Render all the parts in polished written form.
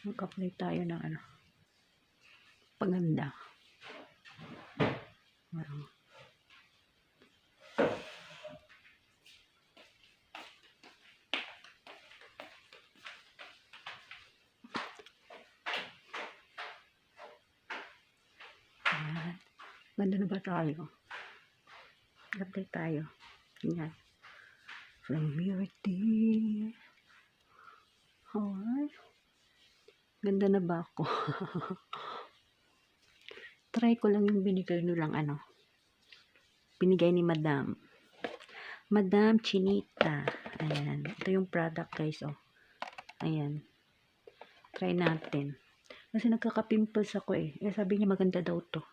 Mag-apply tayo ng ano, paganda. Ganda na ba tayo? Apply tayo. Yan. From Mirity. Alright. Ganda na ba ako? Try ko lang yung binigay nilang ano. Binigay ni Madam. Madam Chinita. Ayan. Ito yung product guys. Oh. Ayan. Try natin. Kasi nagkaka-pimples ako eh. Sabi niya maganda daw to.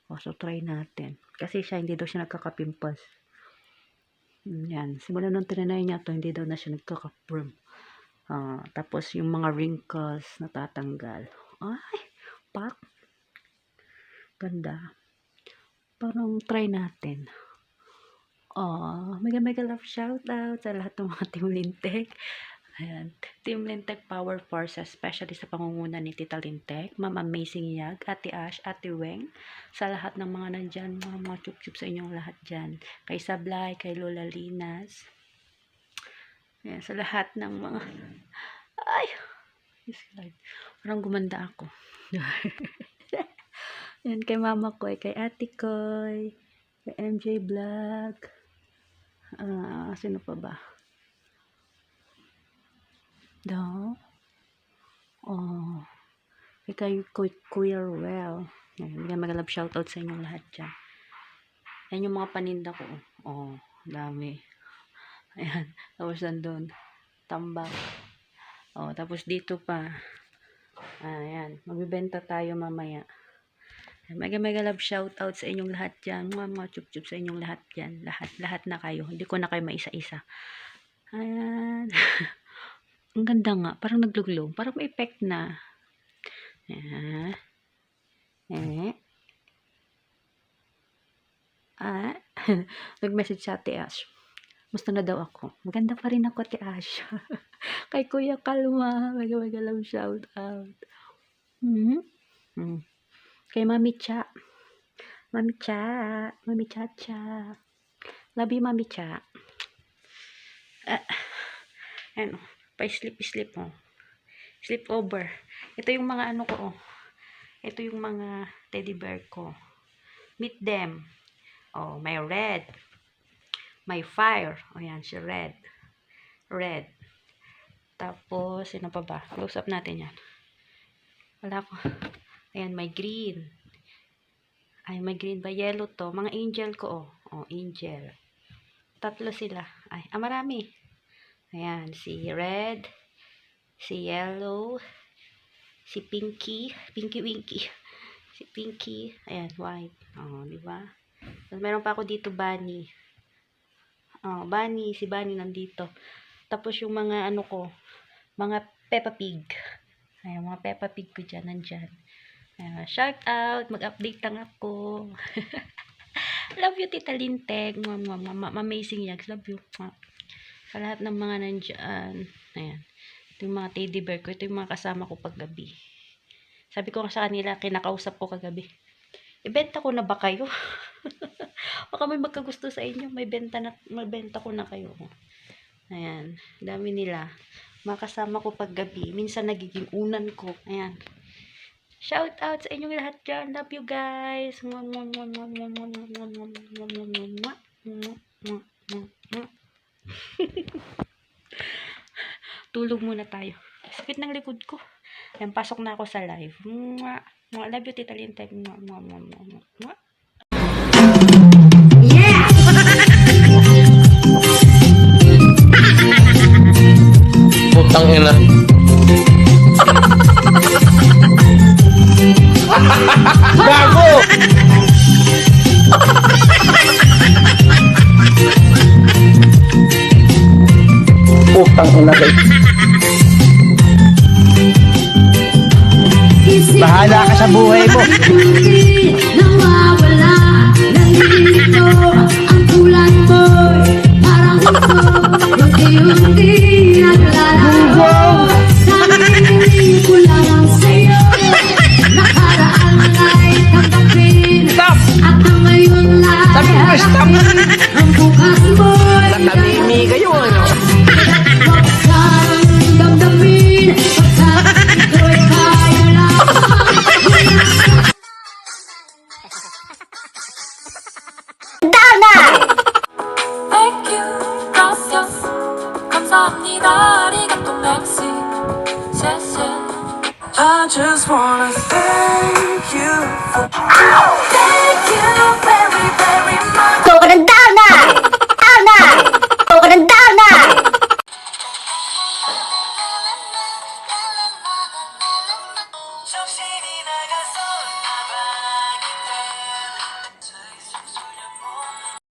Oh, so try natin. Kasi siya hindi daw siya nagkaka-pimples. Yan. Simula nung tinanay niya to, hindi daw na siya nagkaka-perm. Tapos yung mga wrinkles natatanggal. Ay, pak. Ganda. Parang try natin. Mega love shout out sa lahat ng mga Team Lintek. Ayan. Team Lintek Power Force, especially sa pangunguna ni Tita Lintek, Ma'am Amazing Yag, Ate Ash, Ate Weng, sa lahat ng mga nandyan, mga chup-chup sa inyong lahat dyan. Kay Sablay, kay Lola Linas. Ayan, sa lahat ng mga... Ay! Parang gumanda ako. Ayan, kay Mama Koy, kay Ate Koy, kay MJ Vlog. Sino pa ba? Daw. Kay Kuya Ruel. Ayan, mag-love shoutout sa inyong lahat dyan. Ayan yung mga paninda ko. Dami. Ayan. Tapos nandun. Tambak. Tapos dito pa. Ayan. Magbibenta tayo mamaya. Mega love shoutout sa inyong lahat dyan. Mga chup-chup sa inyong lahat dyan. Lahat na kayo. Hindi ko na kayo maisa-isa. Ayan. Ang ganda nga. Parang nagluglong. Parang may effect na. Nag-message sa Ate Ash. Musta na daw ako? Maganda pa rin ako, Ate Ash. Kay Kuya Kalma. Mega love shout out. Kay Mami Cha. Mami Cha. Love you, Mami Cha. Ano? Pa-sleep mo. Sleep over. Ito yung mga ano ko, Ito yung mga teddy bear ko. Meet them. May red. May fire. Yan, si red. Red. Tapos, sino pa ba? Close up natin yan. Wala ko. Ayan, may green. Ay, may green ba? Yellow to. Mga angel ko, angel. Tatlo sila. Marami. Ayan, si red, si yellow, si pinky winky, si pinky, ayan, white. Diba? Tapos meron pa ako dito, bunny. Si bunny nandito. Tapos yung mga ano ko, mga Peppa Pig. Ayan, mga Peppa Pig ko dyan, nandyan. Ayan, shout out, mag-update lang ako. Love you, Tita Lintek. Amazing Yags, love you. Sa lahat ng mga nandyan. Ayan. Ito yung mga teddy bear ko. Ito yung mga kasama ko paggabi. Sabi ko sa kanila, kinakausap ko kagabi. Ibenta ko na ba kayo? Baka may magkagusto sa inyo. May benta ko na kayo. Ayan. Dami nila. Mga kasama ko paggabi. Minsan nagiging unan ko. Ayan. Shout out sa inyong lahat dyan. Love you guys. Tulog muna tayo. Sakit ng likod ko. Ayan, pasok na ako sa live. Love you, Tita Lintek. Yeah! Putang ina. Gago! Putang ina. Bahala ka sa buhay mo. Nawawala ng dito ang kulay mo'y parang ito unti-unti naglalaho sa aking 감사합니다. 아리가또 맥시. I just wanna thank you for thank you very very much. Sobrang dami